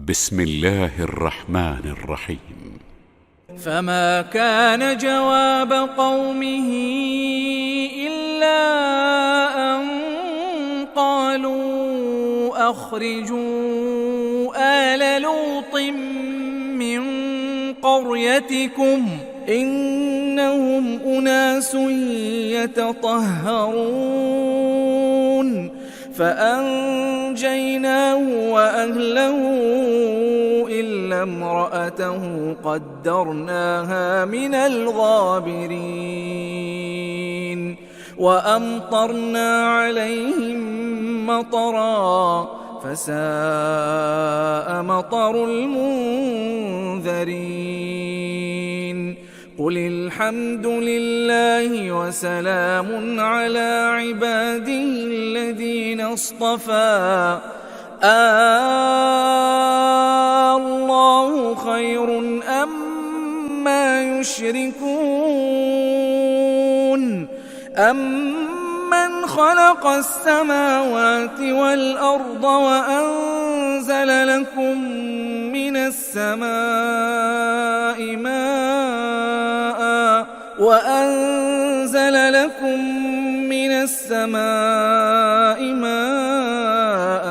بسم الله الرحمن الرحيم. فما كان جواب قومه إلا أن قالوا أخرجوا آل لوط من قريتكم إنهم أناس يتطهرون فأنجيناه وأهله إلا امرأته قدرناها من الغابرين وأمطرنا عليهم مطرا فساء مطر المنذرين قل الحمد لله وسلام على عباده الذين اصطفى الله خير أما يشركون أمن خلق السماوات والأرض وأنزل لكم من السماء ماء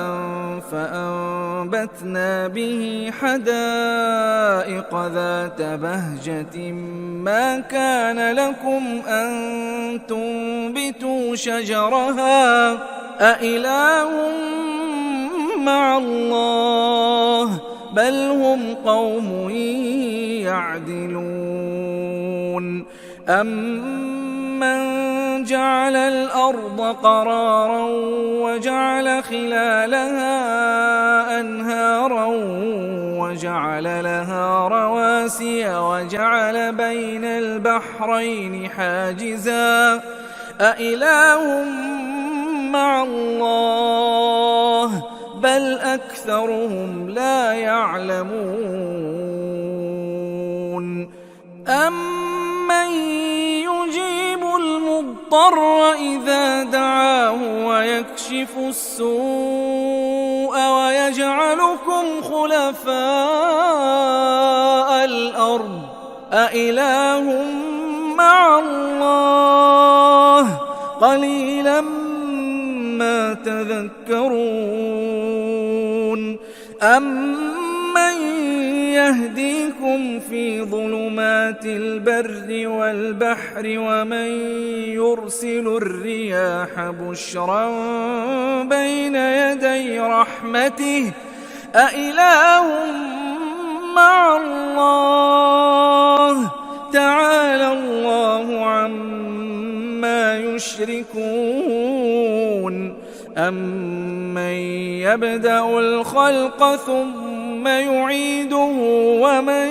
فأنبتنا به حدائق ذات بهجة ما كان لكم أن تنبتوا شجرها أإله مع الله بل هم قوم يعدلون أمن جعل الأرض قرارا وجعل خلالها أنهارا وجعل لها رواسي وجعل بين البحرين حاجزا أإله مع الله بل أكثرهم لا يعلمون أمن يجيب المضطر إذا دعاه ويكشف السوء ويجعلكم خلفاء الأرض أإله مع الله قليلا ما تذكرون أمن يهديكم في ظلمات البر والبحر ومن يرسل الرياح بشرا بين يدي رحمته أإله مع الله تعالى الله عما يشركون أمن يبدأ الخلق ثم يعيده ومن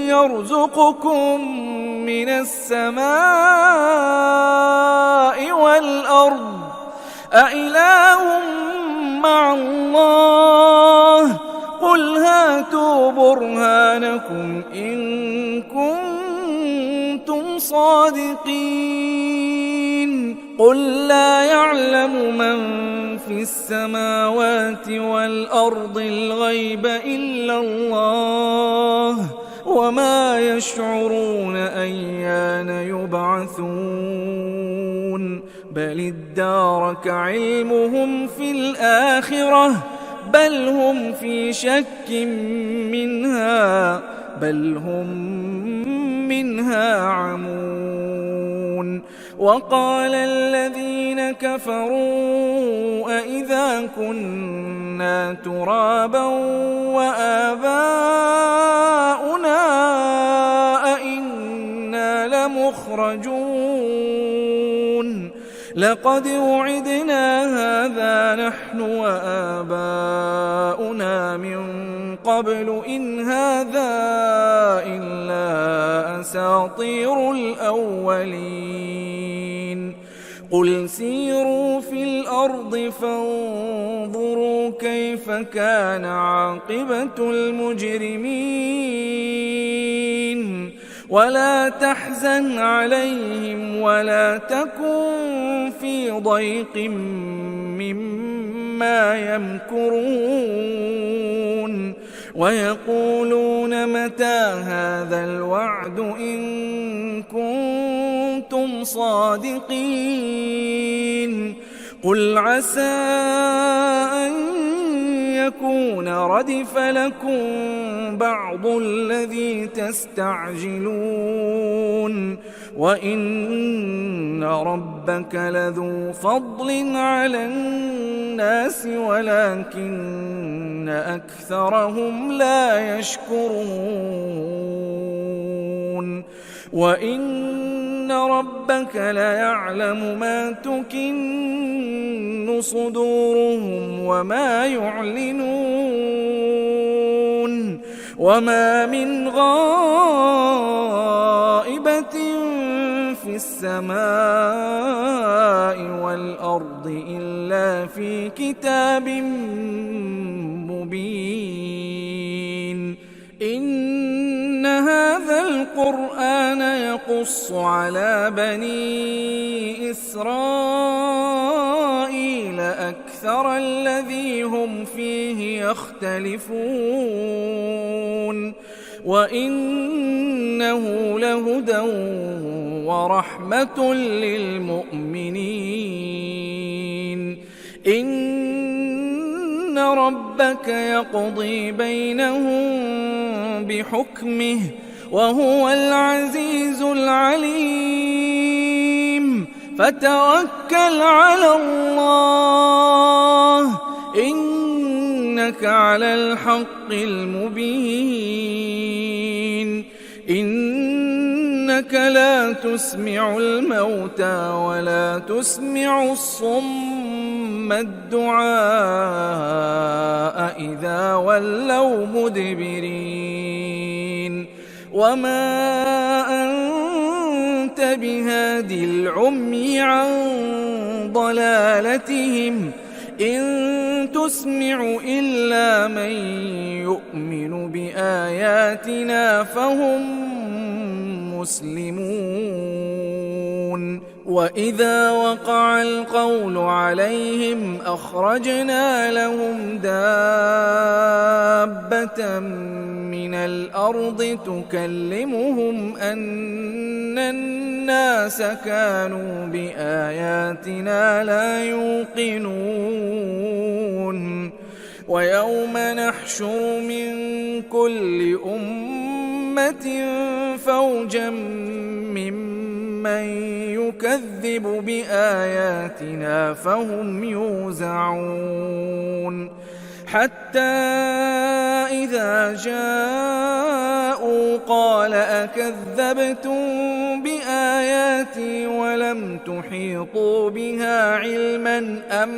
يرزقكم من السماء والأرض أإله مع الله قل هاتوا برهانكم إن كنتم صادقين قل لا يعلم من في السماوات والأرض الغيب إلا الله وما يشعرون أيان يبعثون بل ادارك علمهم في الآخرة بل هم في شك منها بل هم منها عمون وقال الذين كفروا أئذا كنا ترابا وآباؤنا أئنا لمخرجون لقد وعدنا هذا نحن وآباؤنا من قبل إن هذا إلا أساطير الأولين قل سيروا في الأرض فانظروا كيف كان عاقبة المجرمين ولا تحزن عليهم ولا تكن في ضيق مما يمكرون ويقولون متى هذا الوعد إن كنتم صادقين قل عسى أن يكون ردف لكم بعض الذي تستعجلون وإن ربك لذو فضل على الناس ولكن أكثرهم لا يشكرون وإن ربك ليعلم ما تكن صدورهم وما يعلنون وما من غائبة في السماء والأرض إلا في كتاب مبين إن هذا القرآن يقص على بني إسرائيل أكثر الذي هم فيه يختلفون وإنه لهدى ورحمة للمؤمنين إن ربك يقضي بينهم بحكمه وهو العزيز العليم فتوكل على الله إنك على الحق المبين إنك لا تسمع الموتى ولا تسمع الصم الدعاء إذا ولوا مدبرين وما أنت بهاد العمي عن ضلالتهم إن تسمع إلا من يؤمن بآياتنا فهم مسلمون وإذا وقع القول عليهم أخرجنا لهم دابة من الأرض تكلمهم أن الناس كانوا بآياتنا لا يوقنون ويوم نحشر من كل أمة فوجا ممن يكذب بآياتنا فهم يوزعون حتى إذا جاءوا قال أكذبتم بآياتي ولم تحيطوا بها علما أم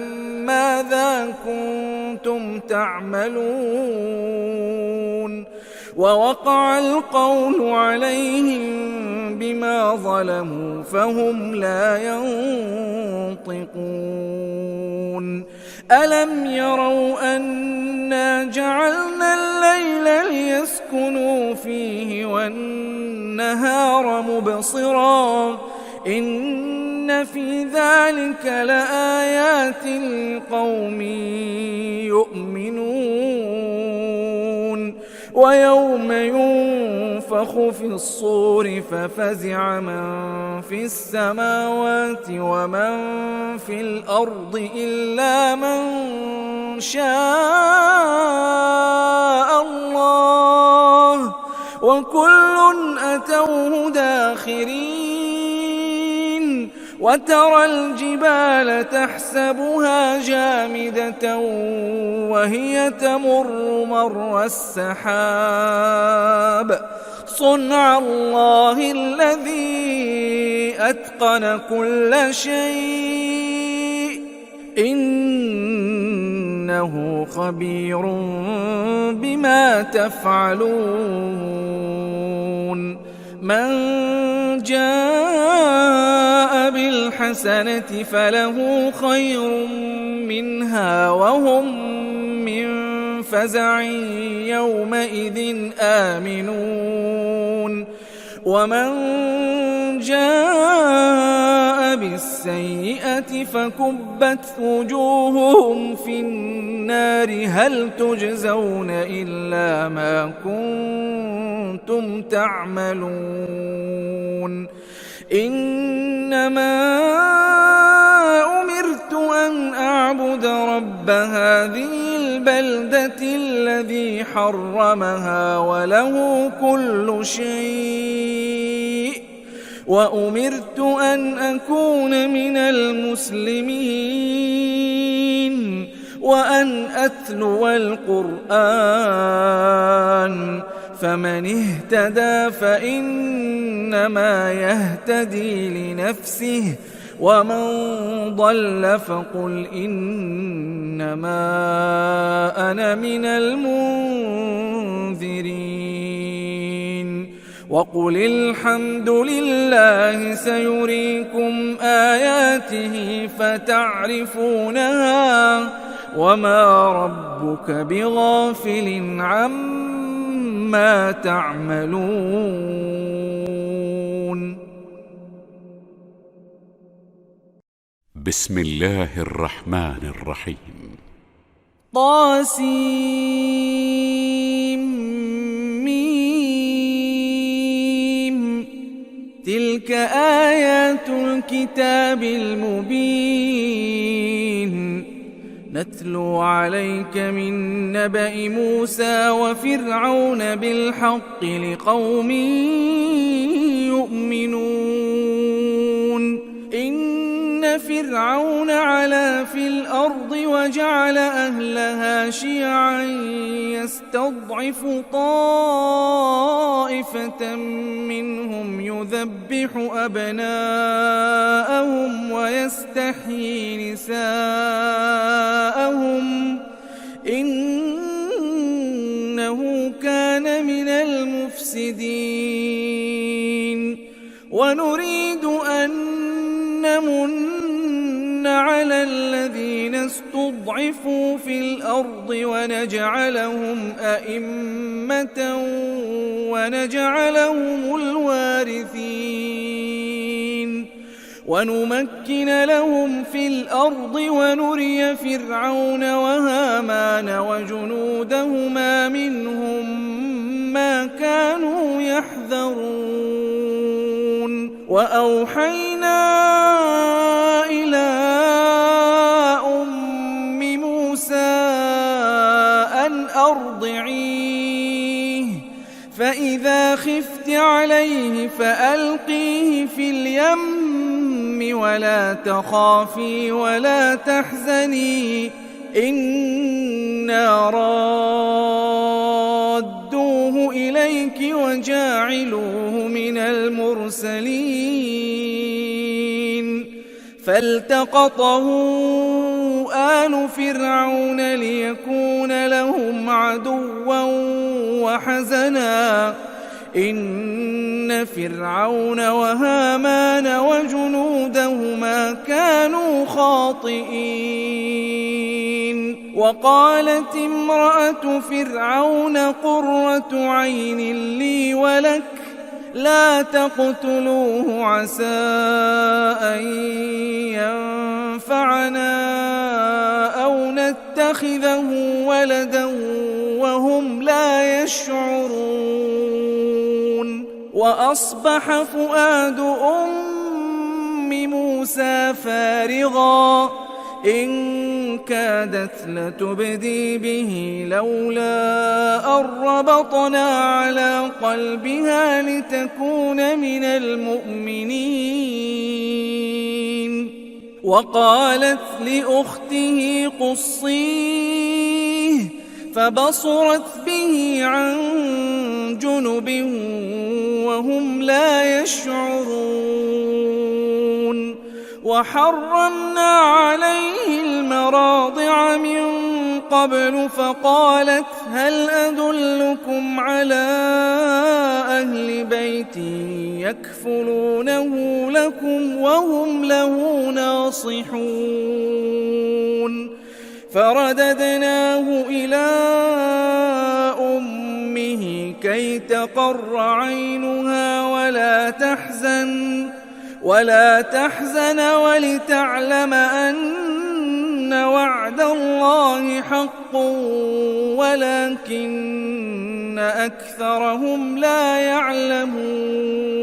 ماذا كنتم تعملون ووقع القول عليهم بما ظلموا فهم لا ينطقون ألم يروا أنا جعلنا الليل ليسكنوا فيه والنهار مبصرا إن في ذلك لآيات لقوم يؤمنون ويوم ينفخ في الصور ففزع من في السماوات ومن في الأرض إلا من شاء الله وكل أتوه داخرين وترى الجبال تحسبها جامدة وهي تمر مر السحاب صنع الله الذي أتقن كل شيء إنه خبير بما تفعلون من جاء بالحسنة فله خير منها وهم من فزع يومئذ آمنون ومن جاء بالسيئة فكبت وجوههم في النار هل تجزون إلا ما كنتم تعملون إنما أمرت أن أعبد رب هذه البلدة الذي حرمها وله كل شيء وأمرت أن أكون من المسلمين وأن أتلو القرآن فمن اهتدى فإنما يهتدي لنفسه ومن ضل فقل إنما أنا من المنذرين وقل الحمد لله سيريكم آياته فتعرفونها وما ربك بغافل عما تعملون بسم الله الرحمن الرحيم طاسيم تلك آيات الكتاب المبين نتلو عليك من نبأ موسى وفرعون بالحق لقوم يؤمنون إن فرعون علا في الأرض وجعل أهلها شيعا يستضعف طائفة منهم يذبح أبناءهم ويستحيي نساءهم إنه كان من المفسدين ونريد أن نمن على الذين استضعفوا في الأرض ونجعلهم أئمة ونجعلهم الوارثين ونمكن لهم في الأرض ونري فرعون وهامان وجنودهما منهم ما كانوا يحذرون وأوحينا إلى أم موسى أن أرضعيه فإذا خفت عليه فألقيه في اليم ولا تخافي ولا تحزني إنا رادوه إليك وجاعلوه من المرسلين فالتقطه آل فرعون ليكون لهم عدوا وحزنا إن فرعون وهامان وجنودهما كانوا خاطئين وقالت امرأة فرعون قرة عين لي ولك لا تقتلوه عسى أن ينفعنا أو نتخذه ولدا وهم لا يشعرون وأصبح فؤاد أم موسى فارغا إن كادت لتبدي به لولا أن ربطنا على قلبها لتكون من المؤمنين وقالت لأخته قصيه فبصرت به عن جنب وهم لا يشعرون وحرمنا عليه المراضع من قبل فقالت هل أدلكم على أهل بيت يكفلونه لكم وهم له ناصحون فرددناه إلى أمه لكي تقر عينها ولا تحزن ولتعلم أن وعد الله حق ولكن أكثرهم لا يعلمون.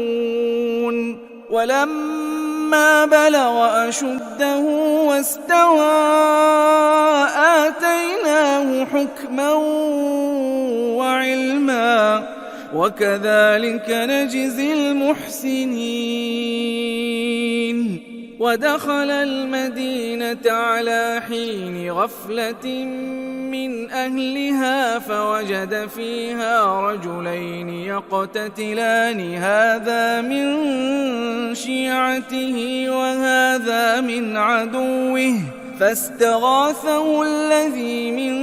ولما بلغ أشده واستوى آتيناه حكما وعلما وكذلك نجزي المحسنين. ودخل المدينة على حين غفلة من أهلها فوجد فيها رجلين يقتتلان هذا من شيعته وهذا من عدوه فاستغاثه الذي من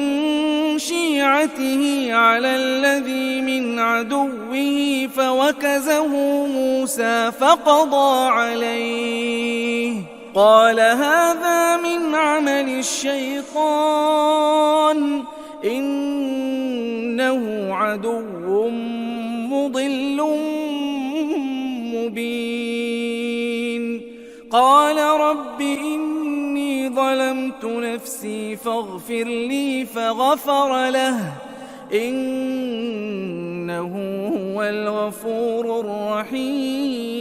شيعته على الذي من عدوه فوكزه موسى فقضى عليه قال هذا من عمل الشيطان إنه عدو مضل مبين. قال رب إني ظلمت نفسي فاغفر لي فغفر له إنه هو الغفور الرحيم.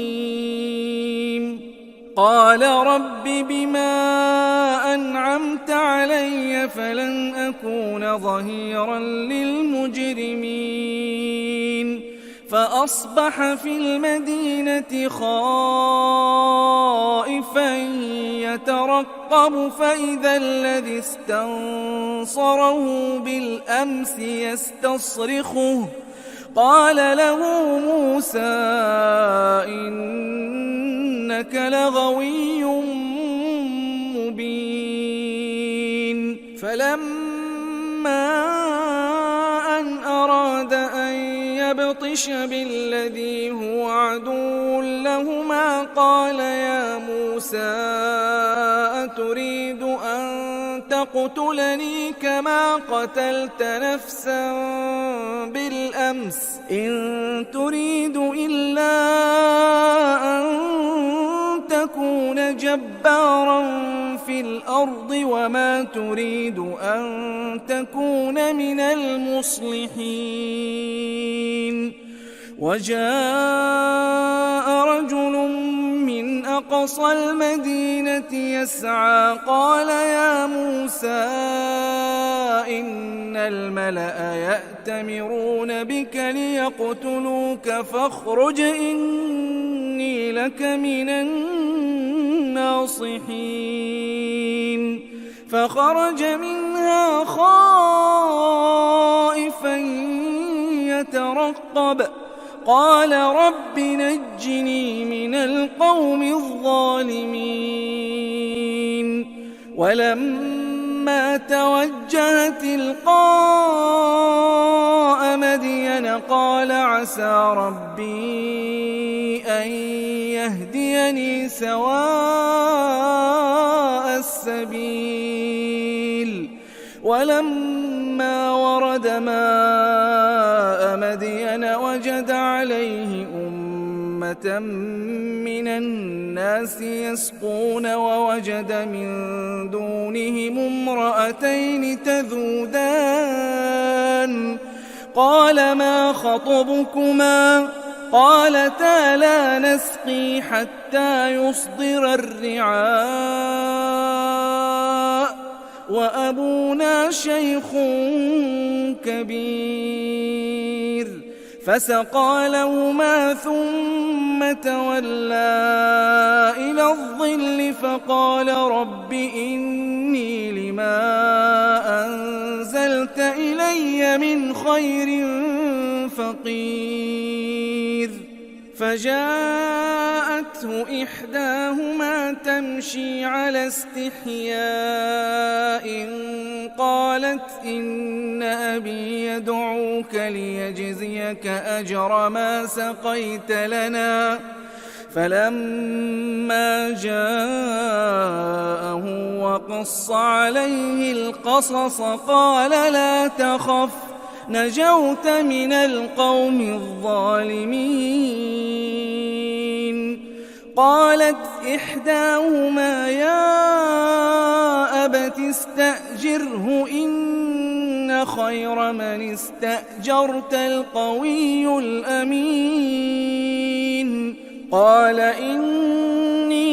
قال رب بما أنعمت علي فلن أكون ظهيرا للمجرمين. فأصبح في المدينة خائفا يترقب فإذا الذي استنصره بالأمس يستصرخه قال له موسى إنك لغوي مبين. فلما أن أراد أن يبطش بالذي هو عدو لهما قال يا موسى أتريد أن تقتلني كما قتلت نفسا بالأمس إن تريد إلا أن تكون جبارا في الأرض وما تريد أن تكون من المصلحين. وجاء رجل من أقصى المدينة يسعى قال يا موسى إن الملأ يأتمرون بك ليقتلوك فاخرج إني لك من الناصحين. فخرج منها خائفا يترقب قال رب نجني من القوم الظالمين. ولما توجه تلقاء مدين قال عسى ربي أن يهديني سواء السبيل. ولما ورد ماء مدين وجد عليه أمة من الناس يسقون ووجد من دونهم امرأتين تذودان قال ما خطبكما قالتا لا نسقي حتى يصدر الرعاء وأبونا شيخ كبير. فسقى لهما ثم تولى إلى الظل فقال رب إني لما أنزلت إلي من خير فقير. فجاءته إحداهما تمشي على استحياء قالت إن أبي يدعوك ليجزيك أجر ما سقيت لنا. فلما جاءه وقص عليه القصص قال لا تخف نجوت من القوم الظالمين. قالت إحداهما يا أبت استأجره إن خير من استأجرت القوي الأمين. قال إني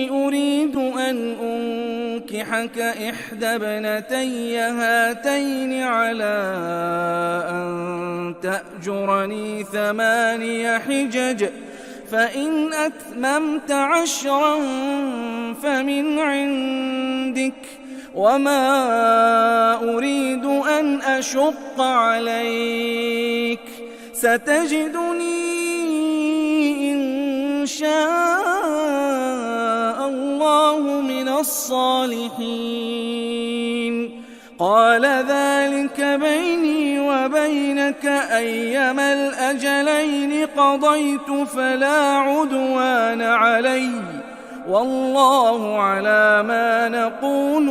أريد أن أنكحك إحدى ابنتي هاتين على أن تأجرني 8 حجج فإن أتممت 10 فمن عندك وما أريد أن أشق عليك ستجدني إن شاء الله من الصالحين. قال ذلك بيني وبينك أيما الأجلين قضيت فلا عدوان علي والله على ما نقول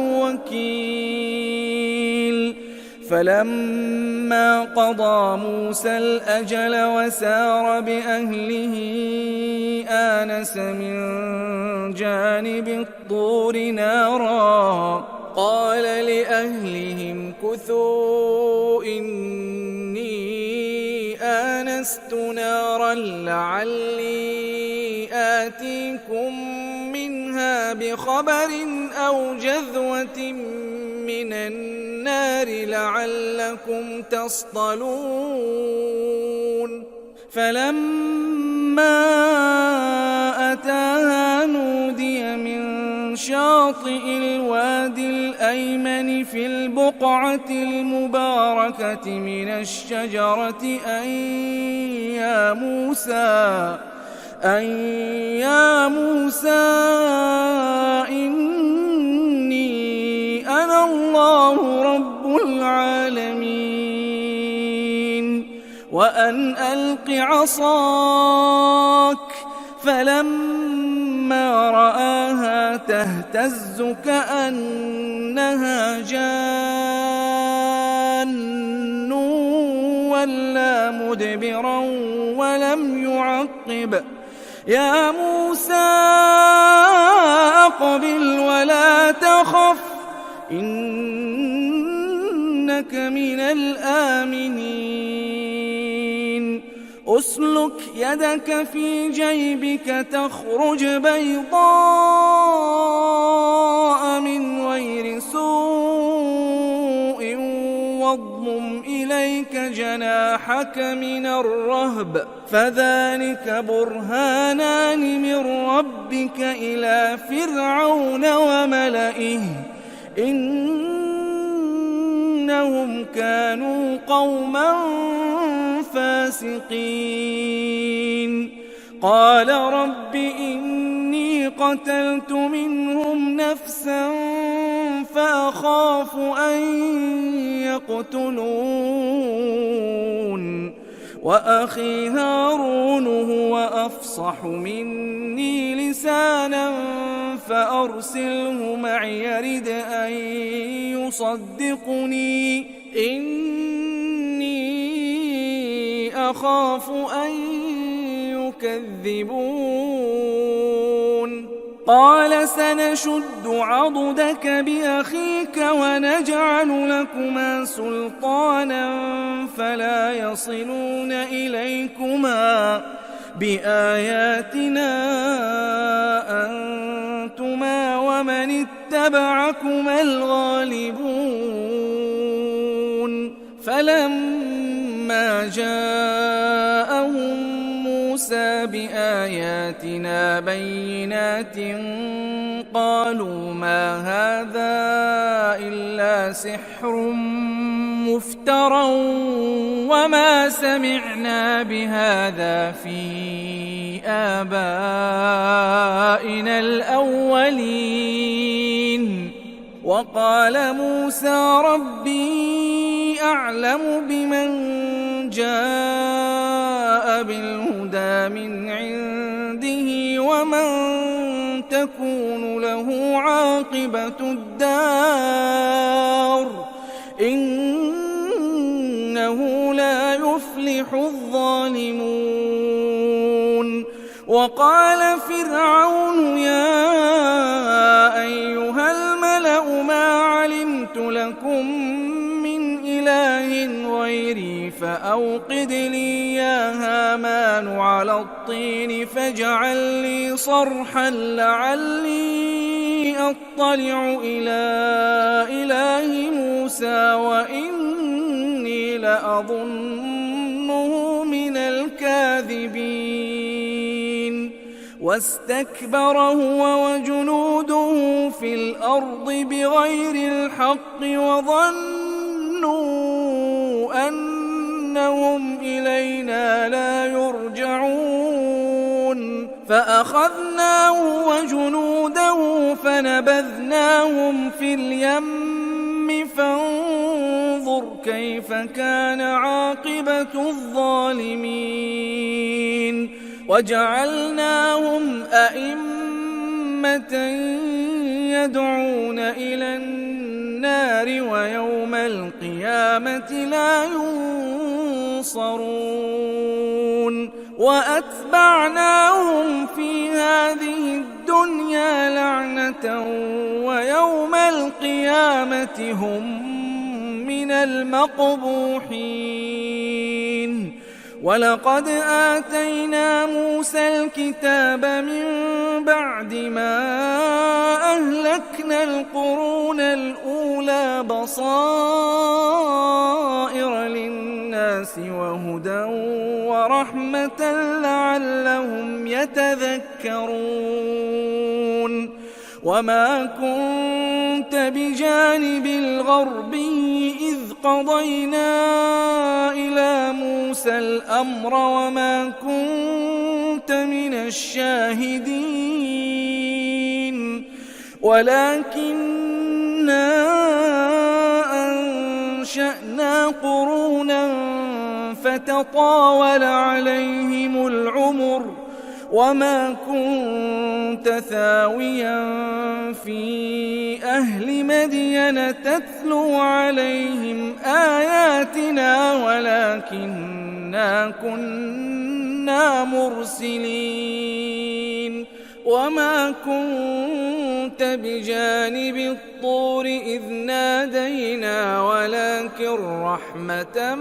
وكيل. فلما قضى موسى الأجل وسار بأهله آنس من جانب الطور نارا قال لأهلهم كثوا إني آنست نارا لعلي آتيكم منها بخبر أو جذوة من النار لعلكم تصطلون. فلما أتاها نودي من شاطئ الوادي الأيمن في البقعة المباركة من الشجرة أن يا موسى إني أنا الله رب العالمين وأن ألق عصاك. فلما رآها تهتز كأنها جان ولا مدبرا ولم يعقب. يا موسى أقبل ولا تخف إنك من الآمنين. أسلك يدك في جيبك تخرج بيضاء من غير سوء واضمم إليك جناحك من الرهب فذلك برهانان من ربك إلى فرعون وملئه إنهم كانوا قوما فاسقين. قال رب إني قتلت منهم نفسا فأخاف أن يقتلون وأخي هارون هو أفصح مني لسانا فأرسله معي يرد أن يصدقني إني أخاف أن يكذبون. قال سنشد عضدك بأخيك ونجعل لكما سلطانا فلا يصلون إليكما بآياتنا أنتما ومن اتبعكما الغالبون. فلما جاءهم موسى بآياتنا بينات قالوا ما هذا إلا سحر مفترى وما سمعنا بهذا في آبائنا الأولين. وقال موسى ربي أعلم بمن جاء بالهدى من عنده ومن تكون له عاقبة الدار يفلح الظالمون. وقال فرعون يا أيها الملأ ما علمت لكم من إله غيري فأوقد لي يا هامان على الطين فاجعل لي صرحا لعلي أطلع إلى إله موسى وإني لأظنه من الكاذبين. واستكبر هو وجنوده في الأرض بغير الحق وظنوا أنهم إلينا لا يرجعون فأخذناه وجنوده فنبذناهم في اليم فانظر كيف كان عاقبة الظالمين. وجعلناهم أئمة يدعون إلى النار ويوم القيامة لا ينصرون. وأتبعناهم في هذه الدنيا لعنة ويوم القيامة هم من المقبوحين. ولقد آتينا موسى الكتاب من بعد ما أهلكنا القرون الأولى بصائر للناس وهدى ورحمة لعلهم يتذكرون. وما كنت بجانب الغربي إذ قضينا إلى موسى الأمر وما كنت من الشاهدين ولكننا أنشأنا قرونا فتطاول عليهم العمر وما كنت ثاويا في أهل مدين تتلو عليهم آياتنا ولكننا كنا مرسلين. وما كنت بجانب الطور إذ نادينا ولكن رحمة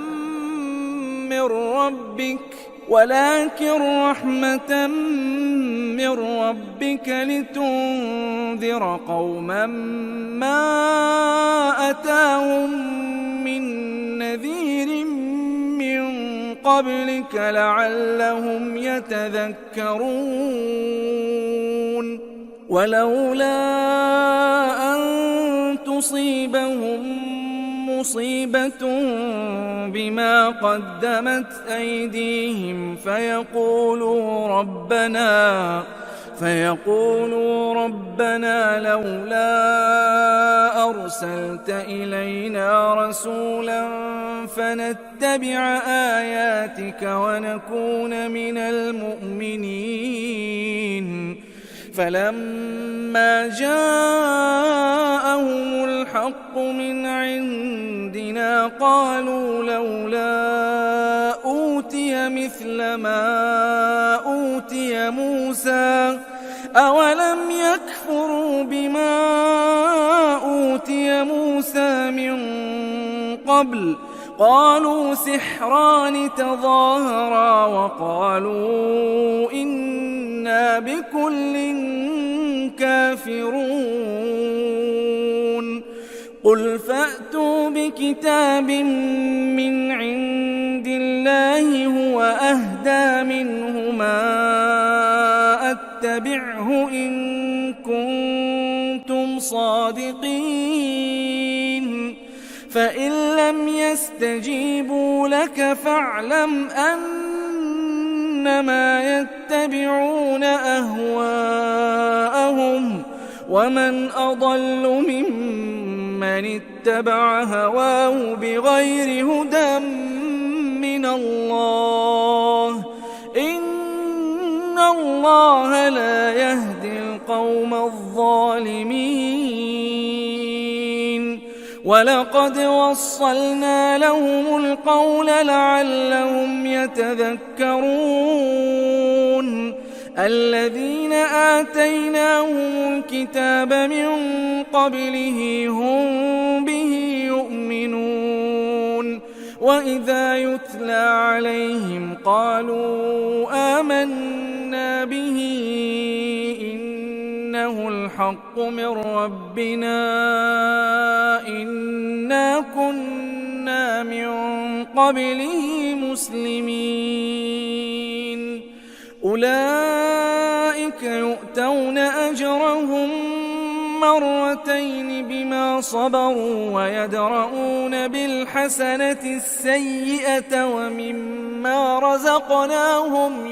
من ربك لتنذر قوما ما أتاهم من نذير من قبلك لعلهم يتذكرون. ولولا أن تصيبهم مصيبة بما قدمت أيديهم فيقولوا ربنا لولا أرسلت إلينا رسولا فنتبع آياتك ونكون من المؤمنين. فلما جاءهم الحق من عندنا قالوا لولا أوتي مثل ما أوتي موسى أولم يكفروا بما أوتي موسى من قبل قالوا سحران تظاهرا وقالوا إنا بكل كافرون. قل فأتوا بكتاب من عند الله هو أهدى منهما أتبعه إن كنتم صادقين. فإن لم يستجيبوا لك فاعلم أنما يتبعون أهواءهم ومن أضل ممن اتبع هواه بغير هدى من الله إن الله لا يهدي القوم الظالمين. ولقد وصلنا لهم القول لعلهم يتذكرون الذين آتيناهم الكتاب من قبله هم به يؤمنون وإذا يتلى عليهم قالوا آمنا به إنه الحق من ربنا إنا كنا من قبله مسلمين أولئك يؤتون أجرهم مرتين بما صبروا ويدرؤون بالحسنة السيئة ومما رزقناهم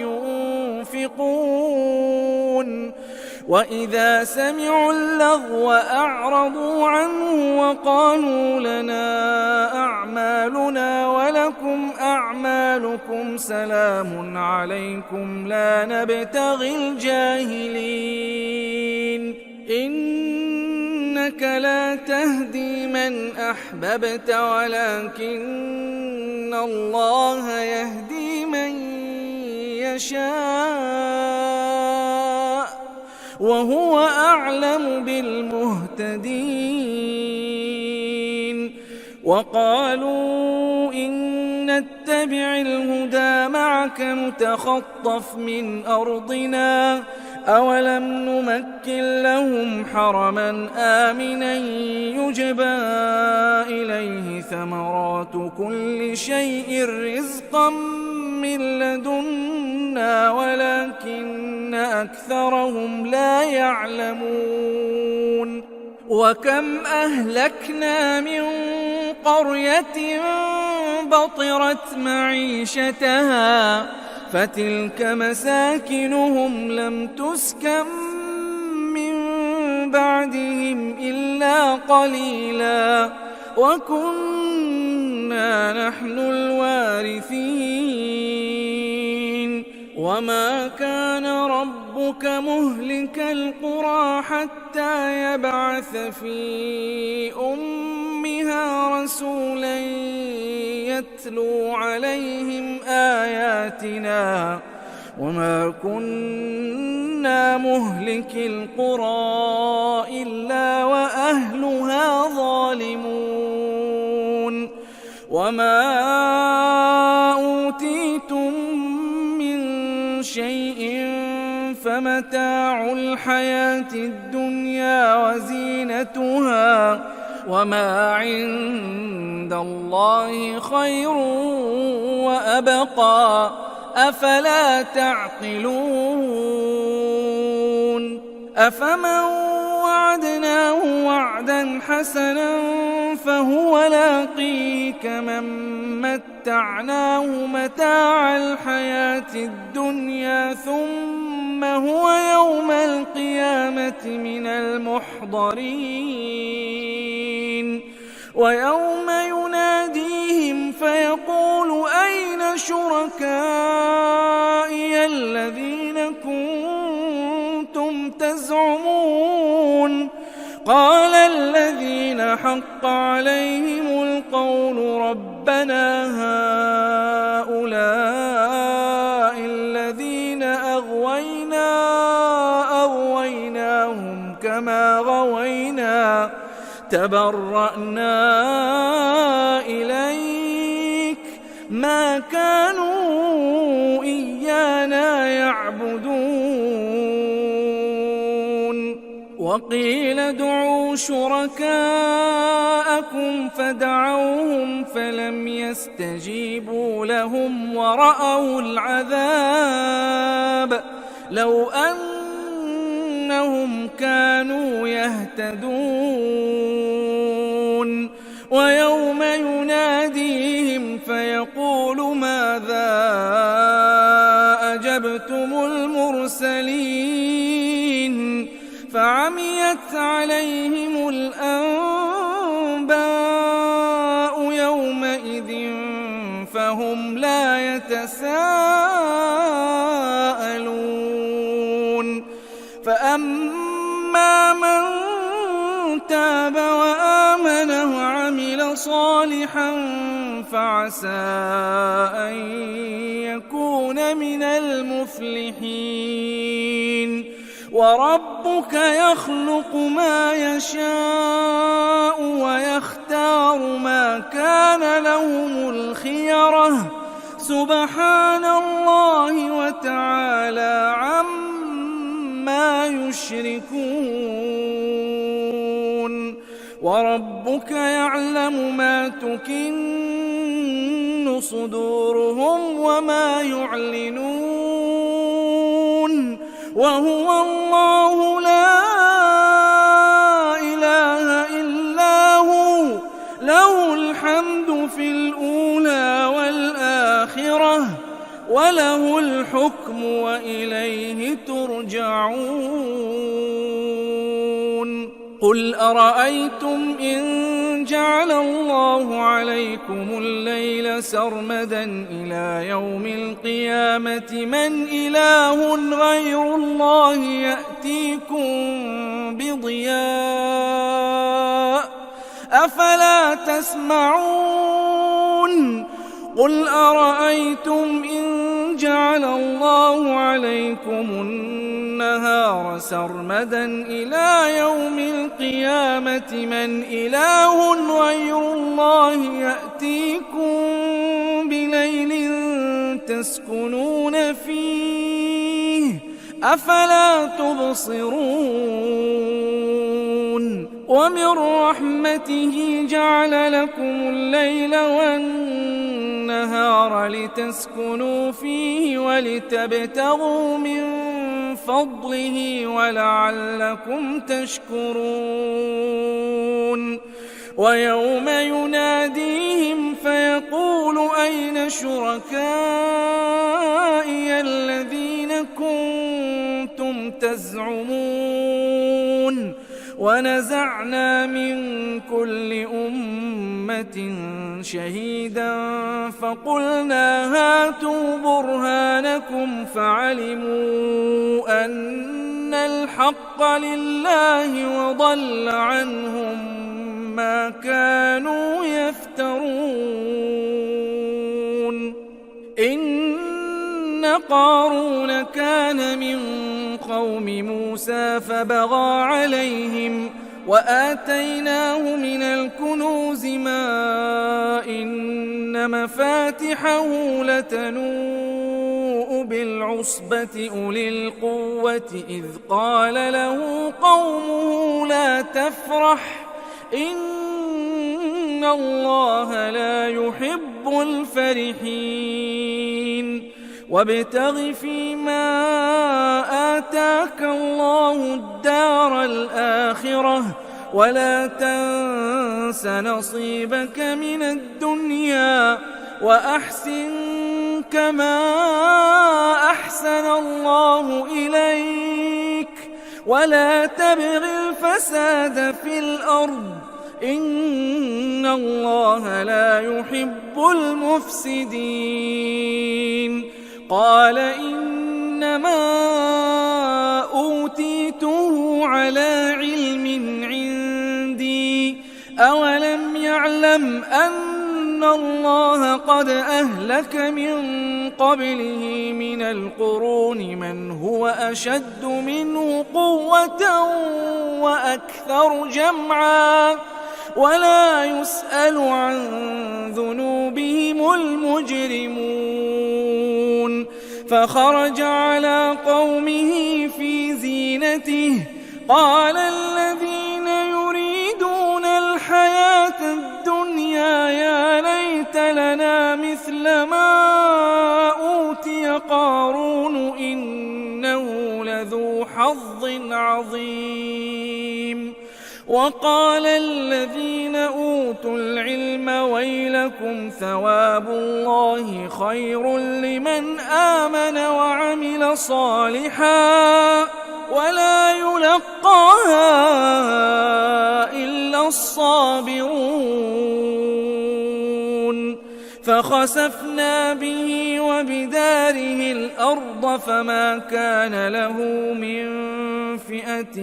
ينفقون وإذا سمعوا اللغو أعرضوا عنه وقالوا لنا أعمالنا ولكم أعمالكم سلام عليكم لا نبتغي الجاهلين إنك لا تهدي من أحببت ولكن الله يهدي من يشاء وهو أعلم بالمهتدين وقالوا إن نتبع الهدى معك نتخطف من أرضنا أولم نمكن لهم حرما آمنا يجبى إليه ثمرات كل شيء رزقا من لدنا ولكن أكثرهم لا يعلمون وكم أهلكنا من قرية بطرت معيشتها فتلك مساكنهم لم تسكن من بعدهم إلا قليلا وكنا نحن الوارثين وما كان ربك مهلك القرى حتى يبعث في أمها رسولا يتلو عليهم آياتنا وما كنا مهلك القرى إلا وأهلها ظالمون وما أوتيتم من شيء فمتاع الحياة الدنيا وزينتها وما عند الله خير وأبقى أفلا تعقلون أفمن وعدناه وعدا حسنا فهو لاقيه كمن متعناه متاع الحياة الدنيا ثم هو يوم القيامة من المحضرين ويوم يناديهم فيقول أين شركائي الذين كنتم تزعمون قال الذين حق عليهم القول ربنا هؤلاء الذين أغويناهم كما غوينا تبرأنا إليك ما كانوا إيانا يعبدون وقيل ادعوا شركاءكم فدعوهم فلم يستجيبوا لهم ورأوا العذاب لو أنهم كانوا يهتدون ويوم يناديهم فيقول ماذا أجبتم المرسلين فعميت عليهم الأنباء يومئذ فهم لا يتساءلون فأما من تاب وآمن وعمل صالحا فعسى أن يكون من المفلحين وربك يخلق ما يشاء ويختار ما كان لهم الخيرة سبحان الله وتعالى عما يشركون وربك يعلم ما تكن صدورهم وما يعلنون وهو الله لا إله إلا هو له الحمد في الأولى والآخرة وله الحكم وإليه ترجعون قل أرأيتم إن جعل الله عليكم الليل سرمدا إلى يوم القيامة من إله غير الله يأتيكم بضياء أفلا تسمعون قل أرأيتم إن جعل الله عليكم النهار سرمدا إلى يوم القيامة من إله غير الله يأتيكم بليل تسكنون فيه أفلا تبصرون ومن رحمته جعل لكم الليل والنهار لتسكنوا فيه ولتبتغوا من فضله ولعلكم تشكرون ويوم يناديهم فيقول أين شركائي الذين كنتم تزعمون ونزعنا من كل أمة شهيدا فقلنا هاتوا برهانكم فعلموا أن الحق لله وضل عنهم ما كانوا يفترون إن قارون كان من قوم موسى فبغى عليهم وآتيناه من الكنوز ما إن مفاتحه لتنوء بالعصبة أولي القوة إذ قال له قومه لا تفرح إن الله لا يحب الفرحين وابتغ فيما آتاك الله الدار الآخرة ولا تنس نصيبك من الدنيا وأحسن كما أحسن الله إليك ولا تبغ الفساد في الأرض إن الله لا يحب المفسدين قال إنما أوتيته على علم عندي أولم يعلم أن الله قد أهلك من قبله من القرون من هو أشد منه قوة وأكثر جمعا ولا يسأل عن ذنوبهم المجرمون فخرج على قومه في زينته قال الذين يريدون الحياة الدنيا يا ليت لنا مثل ما أوتي قارون إنه لذو حظ عظيم وقال الذين أوتوا العلم ويلكم ثواب الله خير لمن آمن وعمل صالحا ولا يلقاها إلا الصابرون فخسفنا به وبداره الأرض فما كان له من فئة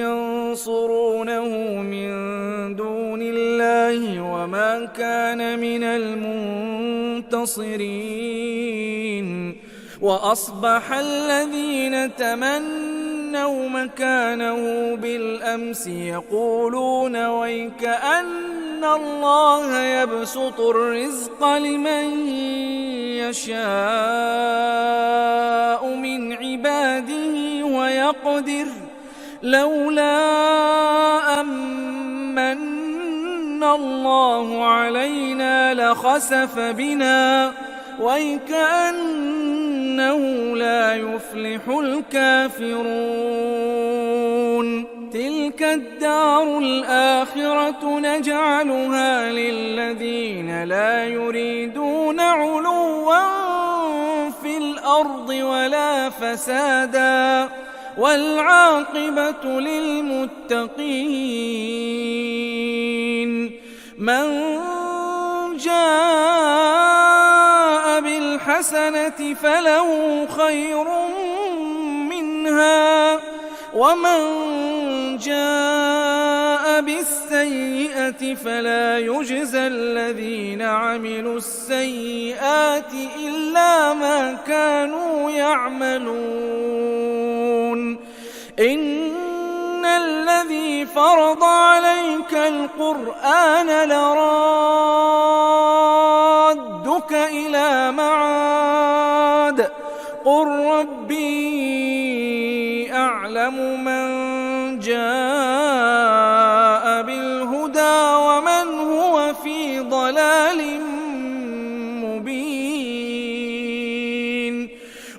ينصرونه من دون الله وما كان من المنتصرين. وأصبح الذين تمنوا مكانه بالأمس يقولون ويكأن الله يبسط الرزق لمن يشاء من عباده ويقدر لولا أمن الله علينا لخسف بنا ويكأنه لا يفلح الكافرون. تلك الدار الآخرة نجعلها للذين لا يريدون علوا في الأرض ولا فسادا والعاقبة للمتقين. من جاء بالحسنة فله خير منها ومن جاء بالسيئة فلا يجزى الذين عملوا السيئات إلا ما كانوا يعملون. إن الذي فرض عليك القرآن لرادك إلى معاد قل ربي أعلم من جاء بالهدى ومن هو في ضلال مبين.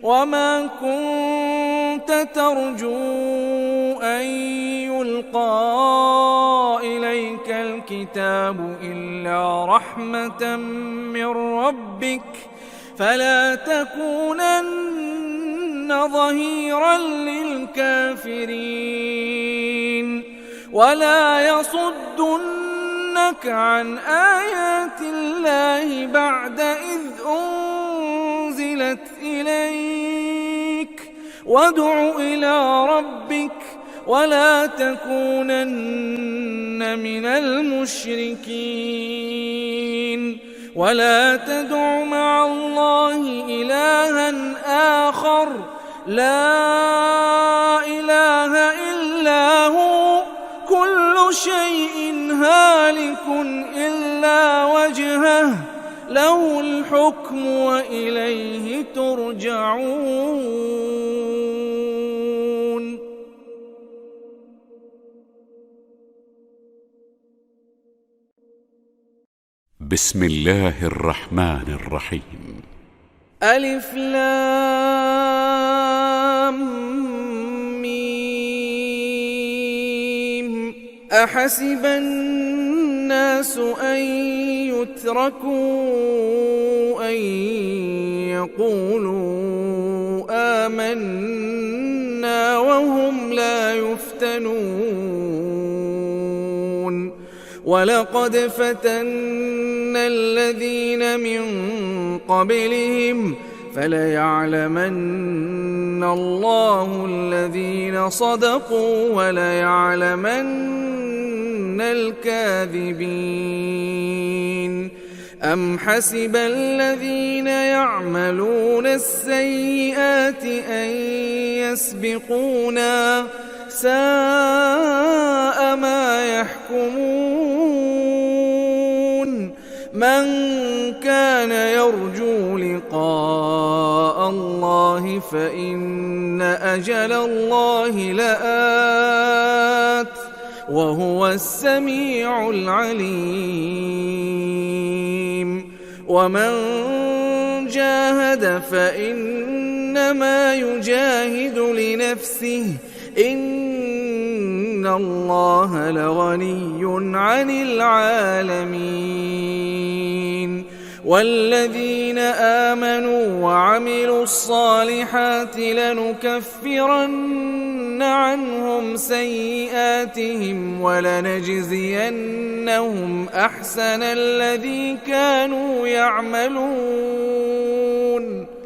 وما كنت ترجو أن يلقى إليك الكتاب إلا رحمة من ربك فلا تكونن ظهيرا للكافرين. ولا يصدنك عن آيات الله بعد إذ أنزلت إليك وادع إلى ربك ولا تكونن من المشركين. ولا تدع مع الله إلها آخر لا إله إلا هو كل شيء هالك إلا وجهه له الحكم وإليه ترجعون. بسم الله الرحمن الرحيم. ألف لام ميم. أحسب الناس أن يتركوا أن يقولوا آمنا وهم لا يفتنون. ولقد فتنا الذين من قبلهم فليعلمن الله الذين صدقوا وليعلمن الكاذبين. أم حسب الذين يعملون السيئات أن يسبقونا ساء ما يحكمون. من كان يرجو لقاء الله فإن أجل الله لآت وهو السميع العليم. ومن جاهد فإنما يجاهد لنفسه إن الله لغني عن العالمين. والذين آمنوا وعملوا الصالحات لنكفرن عنهم سيئاتهم ولنجزينهم أحسن الذي كانوا يعملون.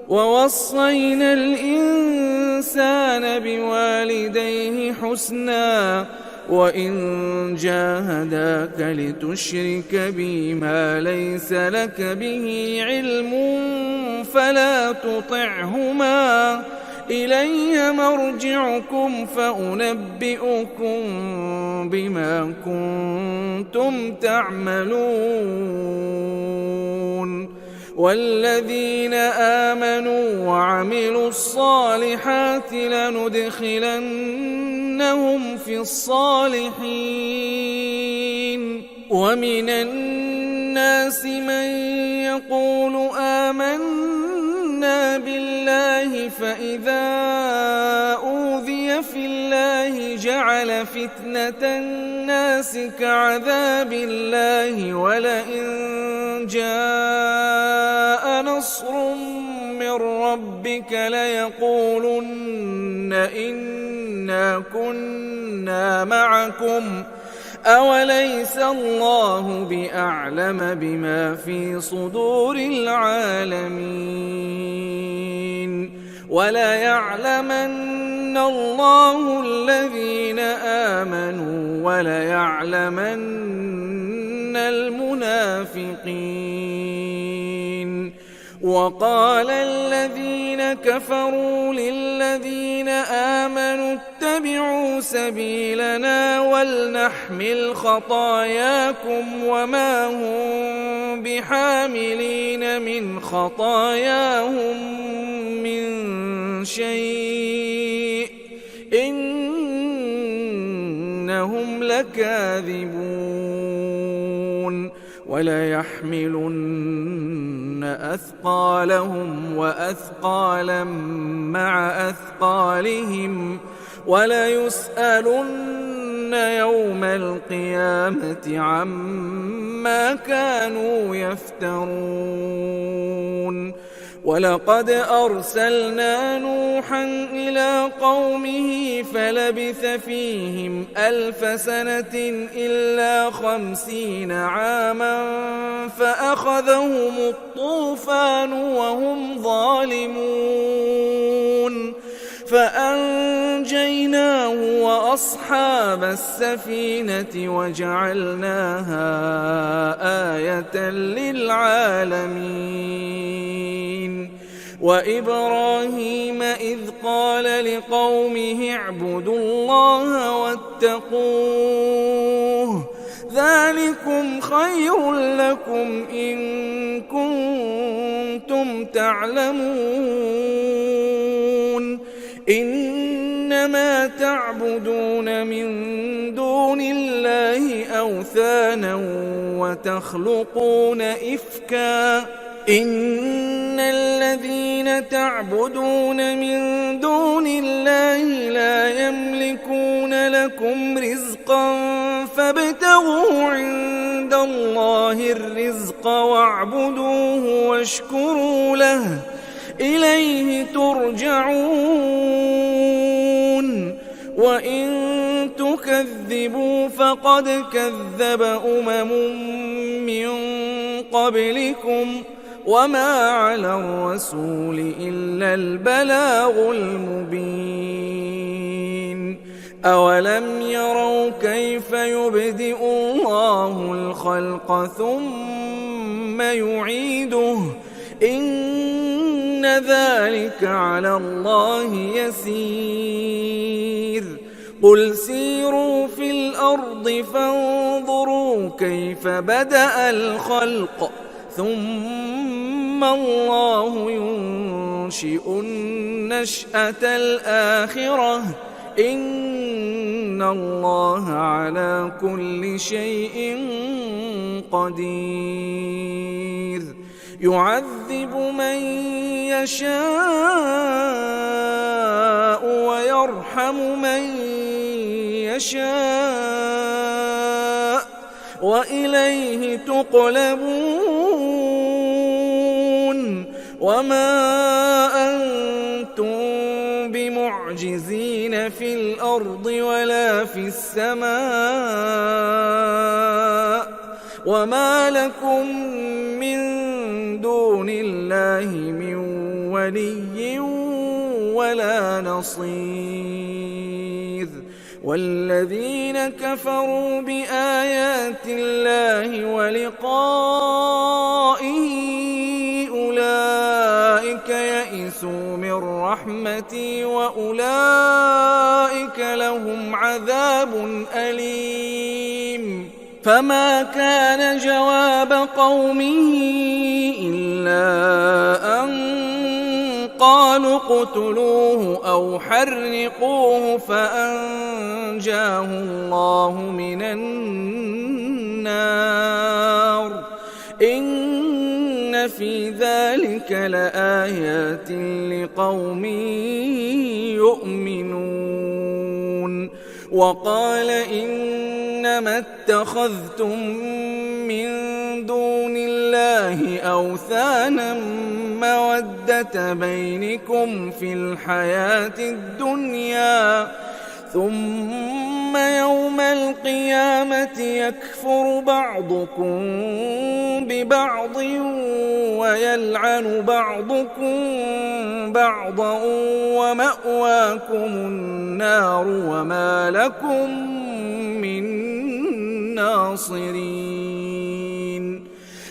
ووصينا الإنسان بوالديه حسنا وإن جاهداك لتشرك بي ما ليس لك به علم فلا تطعهما إلي مرجعكم فأنبئكم بما كنتم تعملون والذين آمنوا وعملوا الصالحات لندخلنهم في الصالحين ومن الناس من يقول آمنا بالله فإذا أوذي في الله جعل فتنة الناس كعذاب الله ولئن جاء نصر من ربك ليقولن إنا كنا معكم أوليس الله بأعلم بما في صدور العالمين وليعلمن الله الذين آمنوا وليعلمن المنافقين وقال الذين كفروا للذين آمنوا اتبعوا سبيلنا ولنحمل خطاياكم وما هم بحاملين من خطاياهم من شيء إنهم لكاذبون وليحملن أثقالهم وأثقالا مع أثقالهم وليسألن يوم القيامة عما كانوا يفترون ولقد أرسلنا نوحا إلى قومه فلبث فيهم 1000 سنة إلا 50 عاما فأخذهم الطوفان وهم ظالمون فأنجيناه وأصحاب السفينة وجعلناها آية للعالمين وإبراهيم إذ قال لقومه اعبدوا الله واتقوه ذلكم خير لكم إن كنتم تعلمون إنما تعبدون من دون الله أوثانا وتخلقون إفكا إن الذين تعبدون من دون الله لا يملكون لكم رزقا فابتغوا عند الله الرزق واعبدوه واشكروا له إليه ترجعون وإن تكذبوا فقد كذب من قبلكم وما على الرسول إلا البلاغ المبين أولم يروا كيف يبدئ الله الخلق ثم يعيده إن ذلك على الله يسير قل سيروا في الأرض فانظروا كيف بدأ الخلق ثم الله ينشئ النشأة الآخرة إن الله على كل شيء قدير يعذب من يشاء ويرحم من يشاء وإليه تقلبون وما أنتم بمعجزين في الأرض ولا في السماء وما لكم من دون الله من ولي ولا نصير. والذين كفروا بآيات الله ولقائه أولئك يئسوا من رحمتي وأولئك لهم عذاب أليم. فما كان جواب قومه إلا أن قالوا اقتلوه أو حرقوه فأنجاه الله من النار. إن في ذلك لآيات لقوم يؤمنون. وقال إنما اتخذتم من دون الله أوثانا مودة بينكم في الحياة الدنيا ثم يوم القيامة يكفر بعضكم ببعض ويلعن بعضكم بعضا ومأواكم النار وما لكم من ناصرين.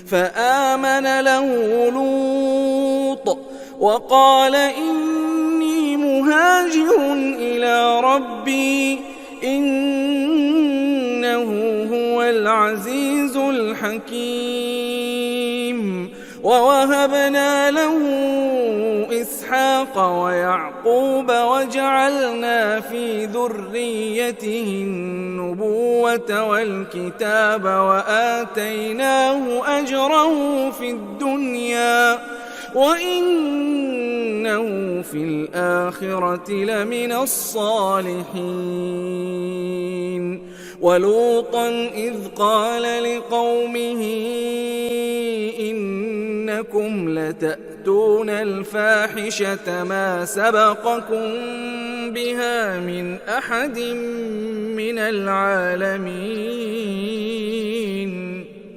فآمن له لوط وقال إني مهاجر إلى ربي إنه هو العزيز الحكيم. ووهبنا له إسحاق ويعقوب وجعلنا في ذريته النبوة والكتاب وآتيناه أجره في الدنيا وإنه في الآخرة لمن الصالحين. ولوطا إذ قال لقومه إنكم لتأتون الفاحشة ما سبقكم بها من أحد من العالمين.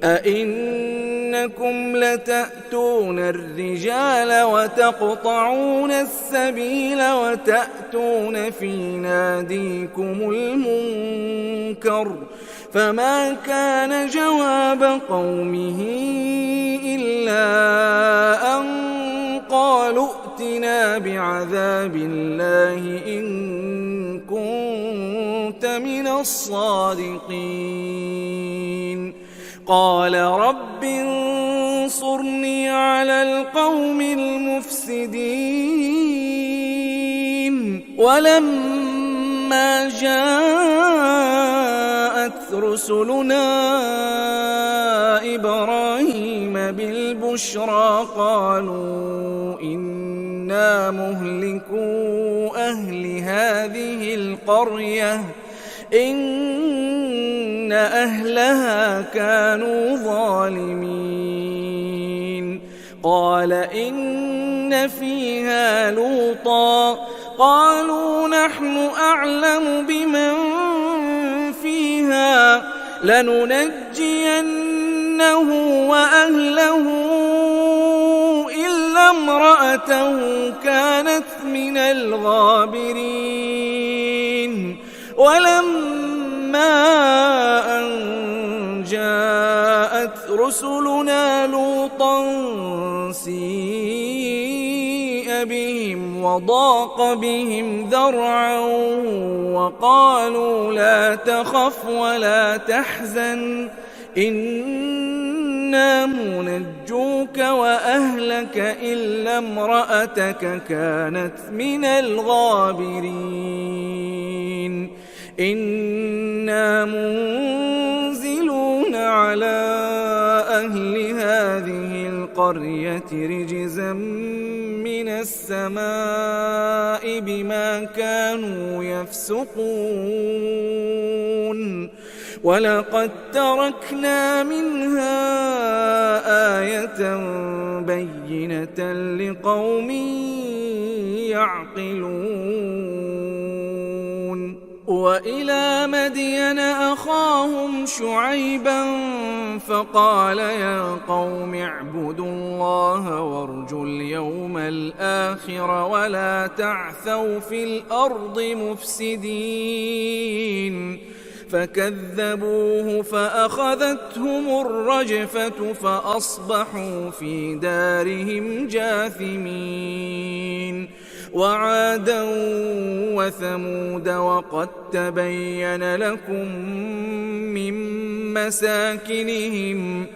أئنكم لتأتون الرجال وتقطعون السبيل وتأتون في ناديكم المنكر. فما كان جواب قومه إلا أن قالوا ائتنا بعذاب الله إن كنت من الصادقين. قال رب انصرني على القوم المفسدين. ولما جاءت رسلنا إبراهيم بالبشرى قالوا إنا مهلكو أهل هذه القرية إن أهلها كانوا ظالمين. قال إن فيها لوطا قالوا نحن أعلم بمن فيها لننجينه وأهله إلا امرأته كانت من الغابرين. ولما أن جاءت رسلنا لوطا سيء بهم وضاق بهم ذرعا وقالوا لا تخف ولا تحزن إنا منجوك وأهلك إلا امرأتك كانت من الغابرين. إنا منزلون على أهل هذه القرية رجزا من السماء بما كانوا يفسقون. ولقد تركنا منها آية بينة لقوم يعقلون. وإلى مدين أخاهم شعيبا فقال يا قوم اعبدوا الله وارجوا اليوم الآخر ولا تعثوا في الأرض مفسدين فكذبوه فأخذتهم الرجفة فأصبحوا في دارهم جاثمين وعادا وثمود وقد تبين لكم من مساكنهم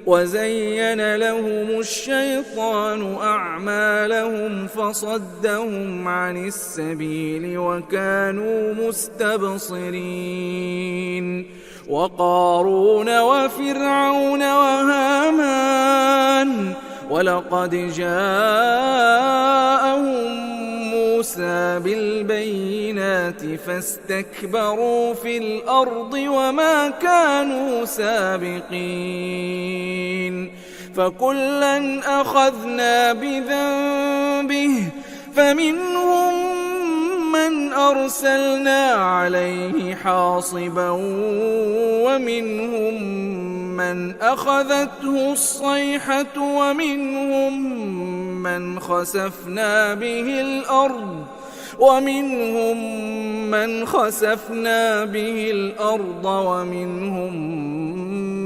وزين لهم الشيطان أعمالهم فصدهم عن السبيل وكانوا مستبصرين وقارون وفرعون وهامان ولقد جاءهم موسى بالبينات فاستكبروا في الأرض وما كانوا سابقين فكلا أخذنا بذنبه فمنهم من أرسلنا عليه حاصبا ومنهم من أخذته الصيحة ومنهم من خسفنا به الأرض ومنهم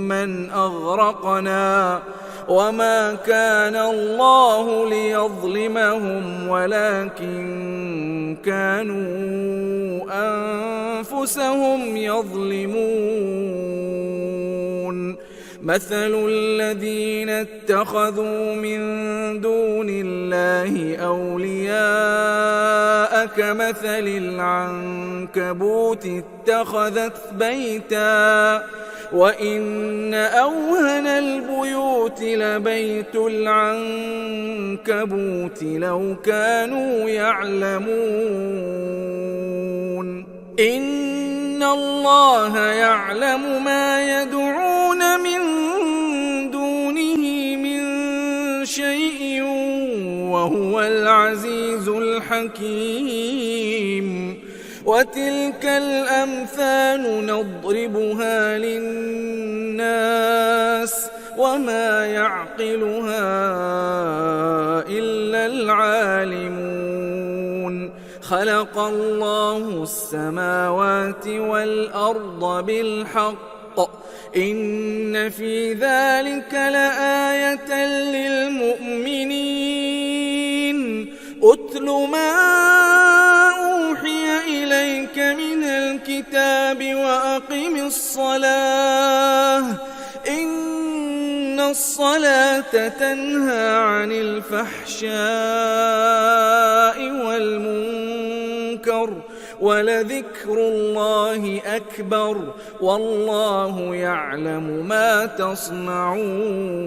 من أغرقنا وما كان الله ليظلمهم ولكن كانوا أنفسهم يظلمون مثل الذين اتخذوا من دون الله أولياء كمثل العنكبوت اتخذت بيتا وإن أوهن البيوت لبيت العنكبوت لو كانوا يعلمون إن الله يعلم ما يدعون من دونه من شيء وهو العزيز الحكيم وتلك الأمثال نضربها للناس وما يعقلها إلا العالمون خلق الله السماوات والأرض بالحق إن في ذلك لآية للمؤمنين أتل ما أوحي إليك من الكتاب وأقم الصلاة إن الصلاة تنهى عن الفحشاء والمنكر ولذكر الله أكبر والله يعلم ما تصنعون